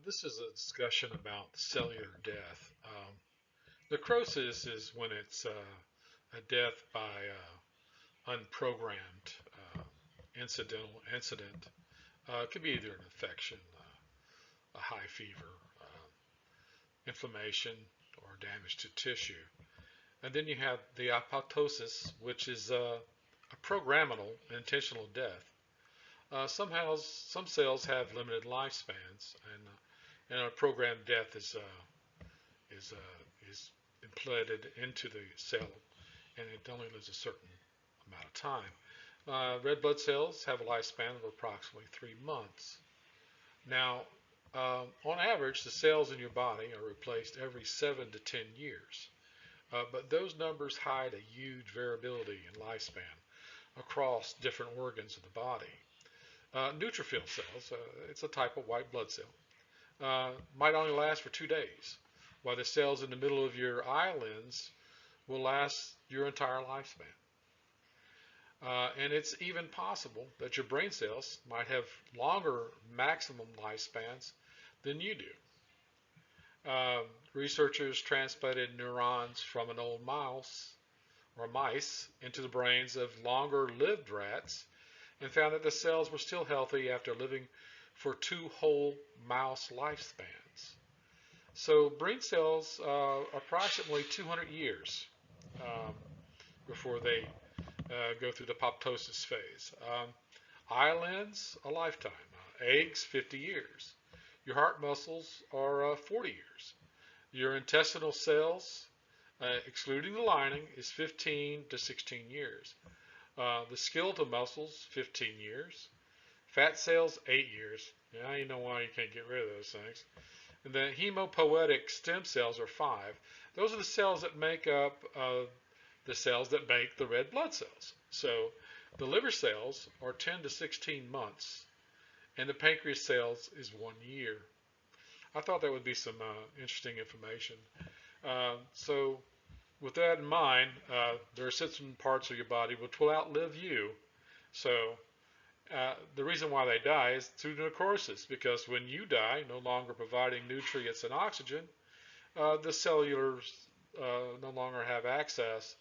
This is a discussion about cellular death. Necrosis is when it's a death by unprogrammed incidental incident. It could be either an infection, a high fever, inflammation, or damage to tissue. And then you have the apoptosis, which is a programmable intentional death. Some cells have limited lifespans, and a programmed death is is implanted into the cell, and it only lives a certain amount of time. Red blood cells have a lifespan of approximately 3 months. Now, on average, the cells in your body are replaced every 7 to 10 years, but those numbers hide a huge variability in lifespan across different organs of the body. Neutrophil cells, it's a type of white blood cell, might only last for 2 days, while the cells in the middle of your eyelids will last your entire lifespan. And it's even possible that your brain cells might have longer maximum lifespans than you do. Researchers transplanted neurons from an old mouse or mice into the brains of longer lived rats and found that the cells were still healthy after living for two whole mouse lifespans. So brain cells approximately 200 years um, before they go through the apoptosis phase. Eyelids, a lifetime. Eggs, 50 years. Your heart muscles are 40 years. Your intestinal cells, excluding the lining, is 15 to 16 years. The skeletal muscles, 15 years. Fat cells, 8 years. Now you know why you can't get rid of those things. And the hemopoietic stem cells are 5. Those are the cells that make up the cells that make the red blood cells. So the liver cells are 10 to 16 months, and the pancreas cells is 1 year. I thought that would be some interesting information. So with that in mind, there are certain parts of your body which will outlive you. So the reason why they die is through necrosis, because when you die, no longer providing nutrients and oxygen, the cellulars no longer have access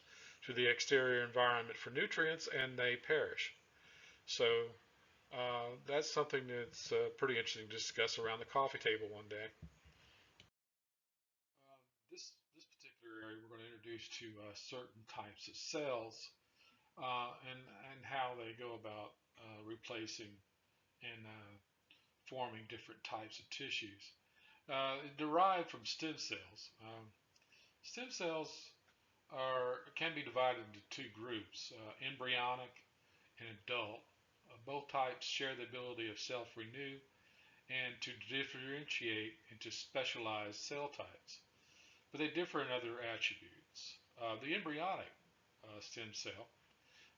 to the exterior environment for nutrients, and they perish. So that's something that's pretty interesting to discuss around the coffee table one day. This particular area, we're going to introduce to certain types of cells and how they go about replacing and forming different types of tissues. Derived from stem cells. Stem cells can be divided into two groups, embryonic and adult. Both types share the ability of self-renew and to differentiate into specialized cell types, but they differ in other attributes. The embryonic stem cell,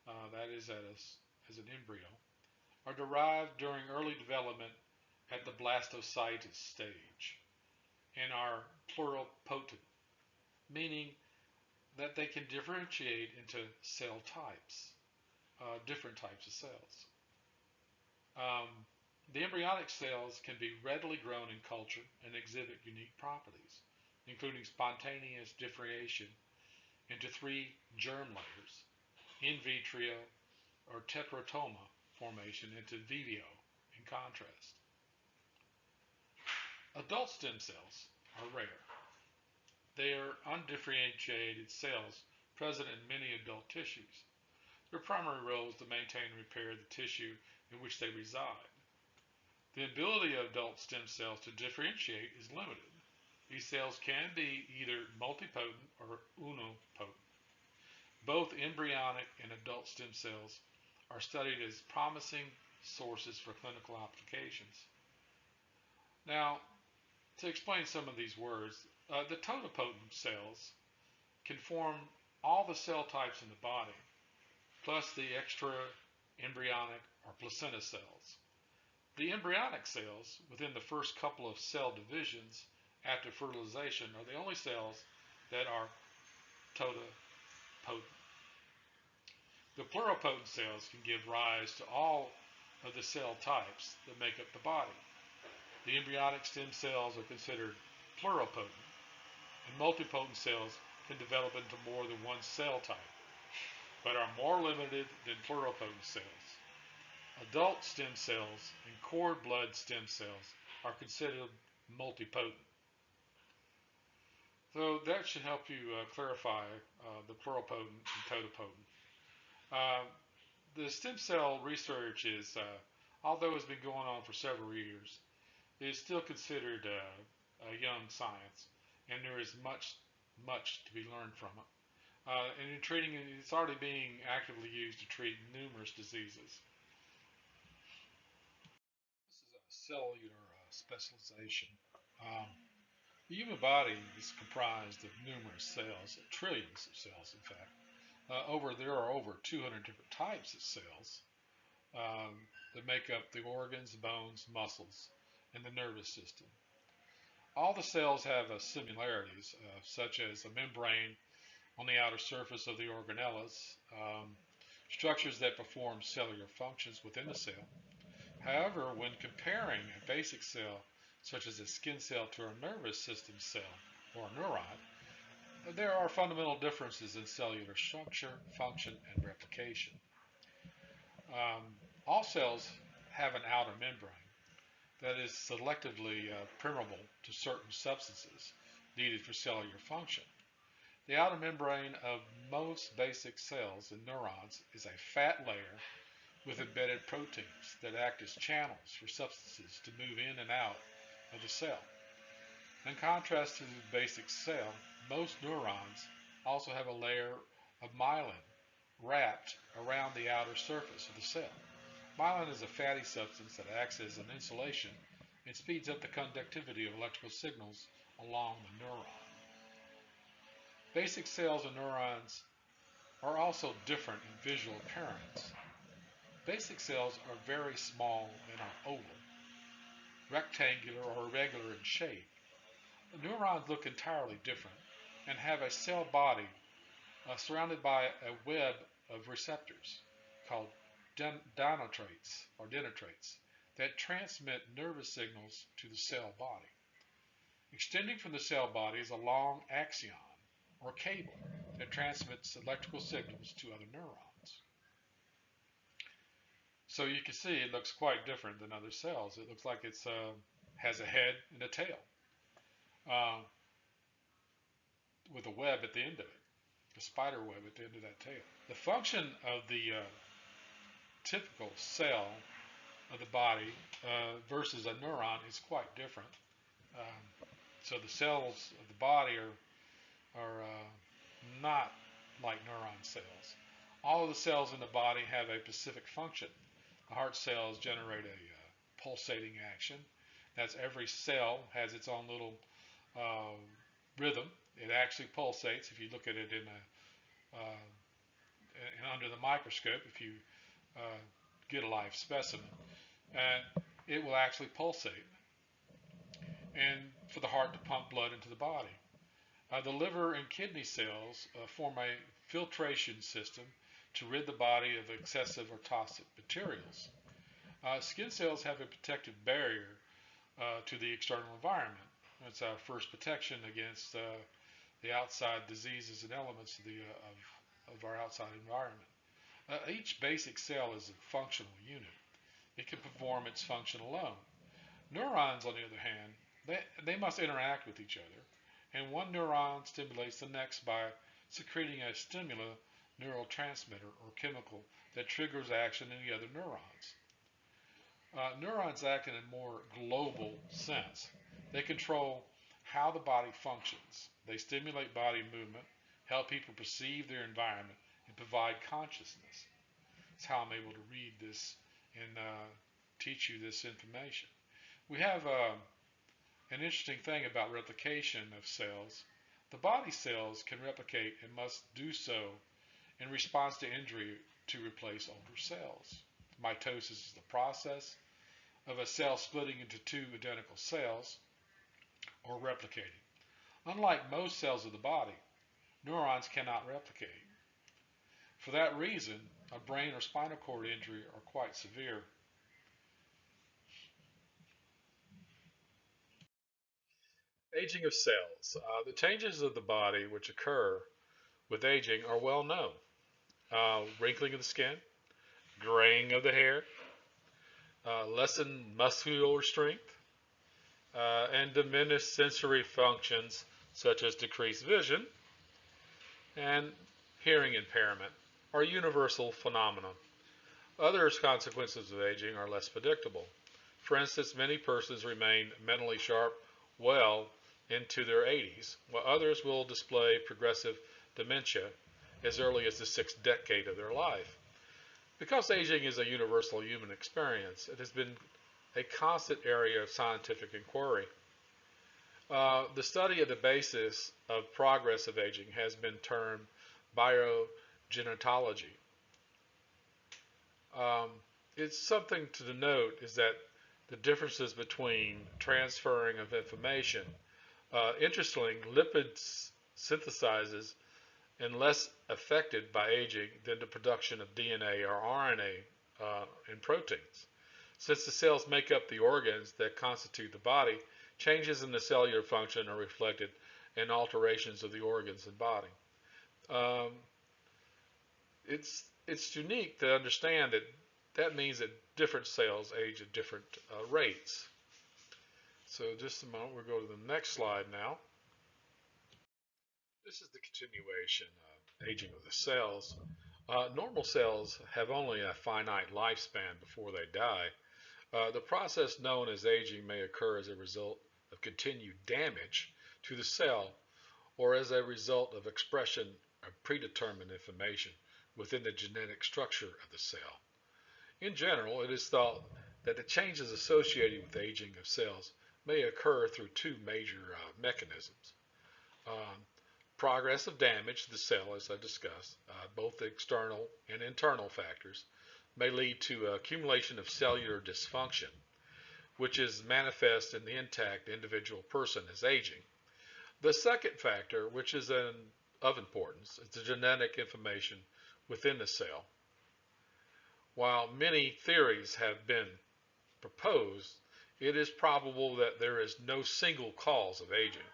that is as an embryo, are derived during early development at the blastocyst stage and are pluripotent, meaning that they can differentiate into cell types, different types of cells. Um, the embryonic cells can be readily grown in culture and exhibit unique properties, including spontaneous differentiation into three germ layers, in vitro or teratoma formation into vivio, in contrast. Adult stem cells are rare. They are undifferentiated cells present in many adult tissues. Their primary role is to maintain and repair the tissue in which they reside. The ability of adult stem cells to differentiate is limited. These cells can be either multipotent or unipotent. Both embryonic and adult stem cells are studied as promising sources for clinical applications. Now, to explain some of these words, the totipotent cells can form all the cell types in the body, plus the extra embryonic or placenta cells. The embryonic cells, within the first couple of cell divisions after fertilization, are the only cells that are totipotent. The pluripotent cells can give rise to all of the cell types that make up the body. The embryonic stem cells are considered pluripotent, and multipotent cells can develop into more than one cell type, but are more limited than pluripotent cells. Adult stem cells and cord blood stem cells are considered multipotent. So that should help you clarify the pluripotent and totipotent. Uh, the stem cell research is, although it's been going on for several years, is still considered a young science, and there is much to be learned from it. And in treating it, it's already being actively used to treat numerous diseases. This is a cellular specialization. Um, the human body is comprised of numerous cells, trillions of cells, in fact. There are over 200 different types of cells that make up the organs, bones, muscles, and the nervous system. All the cells have similarities, such as a membrane on the outer surface of the organelles, structures that perform cellular functions within the cell. However, when comparing a basic cell, such as a skin cell, to a nervous system cell or a neuron, there are fundamental differences in cellular structure, function, and replication. Um, all cells have an outer membrane that is selectively permeable to certain substances needed for cellular function. The outer membrane of most basic cells and neurons is a fat layer with embedded proteins that act as channels for substances to move in and out of the cell. In contrast to the basic cell, most neurons also have a layer of myelin wrapped around the outer surface of the cell. Myelin is a fatty substance that acts as an insulation and speeds up the conductivity of electrical signals along the neuron. Basic cells and neurons are also different in visual appearance. Basic cells are very small and are oval, rectangular, or irregular in shape. The neurons look entirely different and have a cell body surrounded by a web of receptors called dendrites that transmit nervous signals to the cell body. Extending from the cell body is a long axon or cable that transmits electrical signals to other neurons. So you can see it looks quite different than other cells. It looks like it has a head and a tail with a web at the end of it, a spider web at the end of that tail. The function of the typical cell of the body versus a neuron is quite different. So the cells of the body are not like neuron cells. All of the cells in the body have a specific function. The heart cells generate a pulsating action. That's every cell has its own little rhythm. It actually pulsates. If you look at it under the microscope, if you get a live specimen, it will actually pulsate, and for the heart to pump blood into the body. The liver and kidney cells form a filtration system to rid the body of excessive or toxic materials. Skin cells have a protective barrier to the external environment. That's our first protection against the outside diseases and elements of our outside environment. Each basic cell is a functional unit. It can perform its function alone. Neurons, on the other hand, they must interact with each other, and one neuron stimulates the next by secreting a stimulant neurotransmitter or chemical that triggers action in the other neurons. Neurons act in a more global sense. They control how the body functions. They stimulate body movement, help people perceive their environment, and provide consciousness. That's how I'm able to read this and teach you this information. We have an interesting thing about replication of cells. The body cells can replicate and must do so in response to injury to replace older cells. Mitosis is the process of a cell splitting into two identical cells or replicating. Unlike most cells of the body, neurons cannot replicate. For that reason, a brain or spinal cord injury are quite severe. Aging of cells. The changes of the body which occur with aging are well known. Wrinkling of the skin, graying of the hair, lessened muscular strength, and diminished sensory functions such as decreased vision and hearing impairment are universal phenomena. Other consequences of aging are less predictable. For instance, many persons remain mentally sharp well into their 80s, while others will display progressive dementia as early as the sixth decade of their life. Because aging is a universal human experience, it has been a constant area of scientific inquiry. The study of the basis of progress of aging has been termed biogenetology. Um, it's something to note is that the differences between transferring of information. Interestingly, lipids synthesizes and less affected by aging than the production of DNA or RNA in proteins. Since the cells make up the organs that constitute the body, changes in the cellular function are reflected in alterations of the organs and body. Um, it's unique to understand that that means that different cells age at different rates. So just a moment, we'll go to the next slide now. This is the continuation of aging of the cells. Normal cells have only a finite lifespan before they die. The process known as aging may occur as a result of continued damage to the cell or as a result of expression of predetermined information within the genetic structure of the cell. In general, it is thought that the changes associated with aging of cells may occur through two major mechanisms. Um, Progress of damage to the cell, as I discussed, both external and internal factors, may lead to accumulation of cellular dysfunction, which is manifest in the intact individual person as aging. The second factor, which is of importance, is the genetic information within the cell. While many theories have been proposed, it is probable that there is no single cause of aging.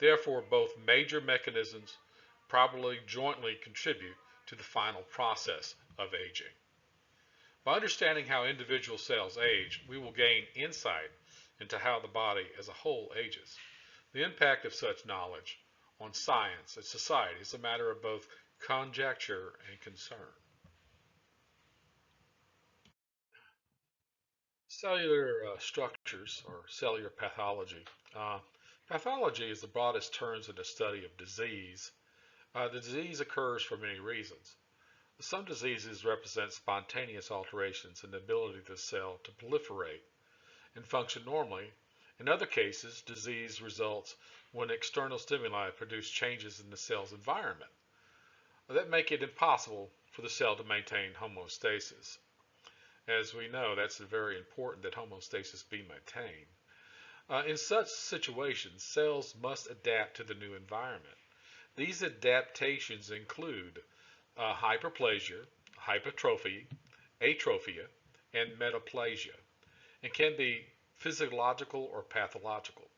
Therefore, both major mechanisms probably jointly contribute to the final process of aging. By understanding how individual cells age, we will gain insight into how the body as a whole ages. The impact of such knowledge on science and society is a matter of both conjecture and concern. Cellular structures or cellular pathology. Pathology is the broadest term in the study of disease. The disease occurs for many reasons. Some diseases represent spontaneous alterations in the ability of the cell to proliferate and function normally. In other cases, disease results when external stimuli produce changes in the cell's environment that make it impossible for the cell to maintain homeostasis. As we know, that's very important that homeostasis be maintained. In such situations, cells must adapt to the new environment. These adaptations include hyperplasia, hypertrophy, atrophia, and metaplasia, and can be physiological or pathological,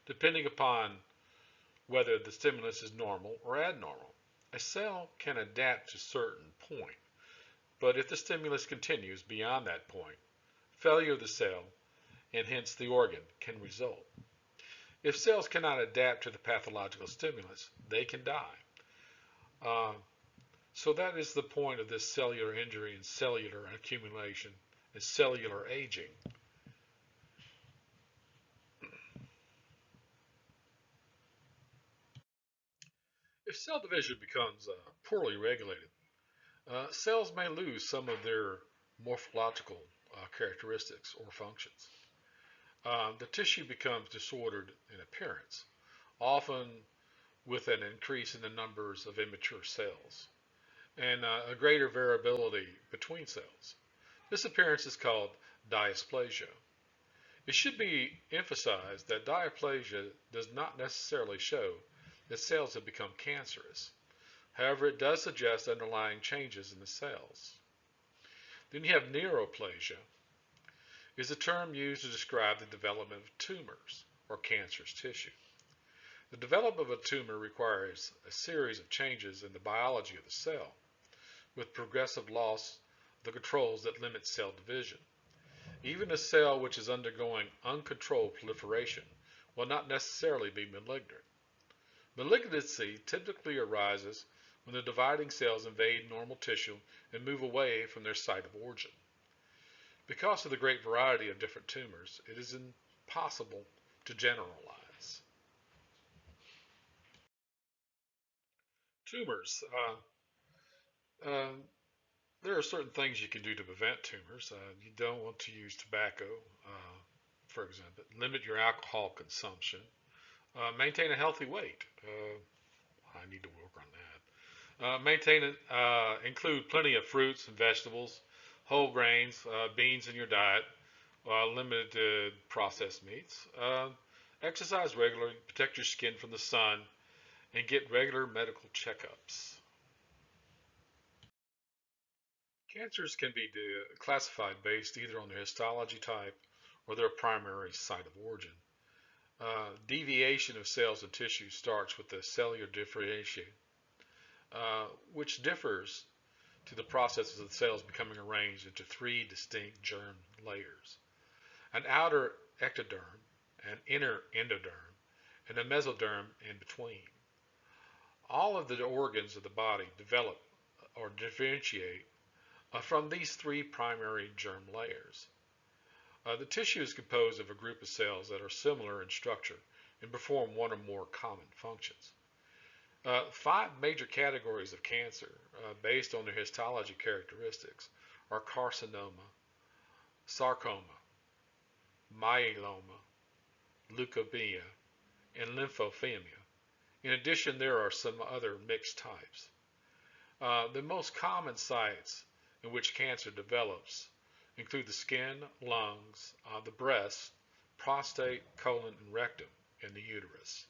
depending upon whether the stimulus is normal or abnormal. A cell can adapt to a certain point, but if the stimulus continues beyond that point, failure of the cell and hence the organ can result. If cells cannot adapt to the pathological stimulus, they can die. Uh, so that is the point of this cellular injury and cellular accumulation and cellular aging. If cell division becomes poorly regulated, cells may lose some of their morphological characteristics or functions. The tissue becomes disordered in appearance, often with an increase in the numbers of immature cells and a greater variability between cells. This appearance is called dysplasia. It should be emphasized that dysplasia does not necessarily show that cells have become cancerous. However, it does suggest underlying changes in the cells. Then you have neoplasia, is a term used to describe the development of tumors or cancerous tissue. The development of a tumor requires a series of changes in the biology of the cell, with progressive loss of the controls that limit cell division. Even a cell which is undergoing uncontrolled proliferation will not necessarily be malignant. Malignancy typically arises when the dividing cells invade normal tissue and move away from their site of origin. Because of the great variety of different tumors, it is impossible to generalize. Tumors. Uh, there are certain things you can do to prevent tumors. You don't want to use tobacco, for example. Limit your alcohol consumption. Maintain a healthy weight. I need to work on that. Include plenty of fruits and vegetables, whole grains, beans in your diet, limited processed meats. Exercise regularly, protect your skin from the sun, and get regular medical checkups. Cancers can be classified based either on their histology type or their primary site of origin. Deviation of cells and tissues starts with the cellular differentiation, which differs to the processes of the cells becoming arranged into three distinct germ layers: an outer ectoderm, an inner endoderm, and a mesoderm in between. All of the organs of the body develop or differentiate from these three primary germ layers. The tissue is composed of a group of cells that are similar in structure and perform one or more common functions. Five major categories of cancer, based on their histology characteristics, are carcinoma, sarcoma, myeloma, leukemia, and lymphopenia. In addition, there are some other mixed types. The most common sites in which cancer develops include the skin, lungs, the breast, prostate, colon, and rectum, and the uterus.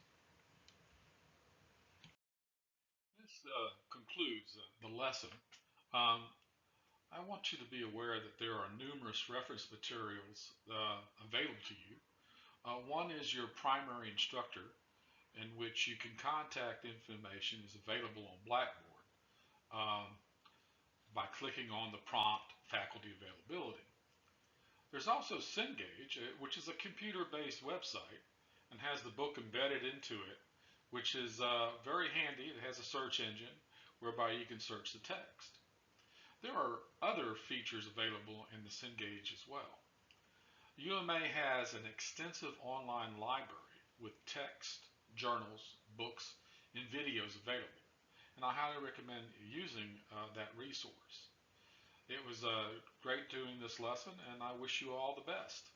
This concludes the lesson. Um, I want you to be aware that there are numerous reference materials available to you. One is your primary instructor, in which you can contact information is available on Blackboard um, by clicking on the prompt faculty availability. There's also Cengage, which is a computer-based website and has the book embedded into it, which is very handy. It has a search engine whereby you can search the text. There are other features available in the Cengage as well. UMA has an extensive online library with text, journals, books, and videos available, and I highly recommend using that resource. It was great doing this lesson, and I wish you all the best.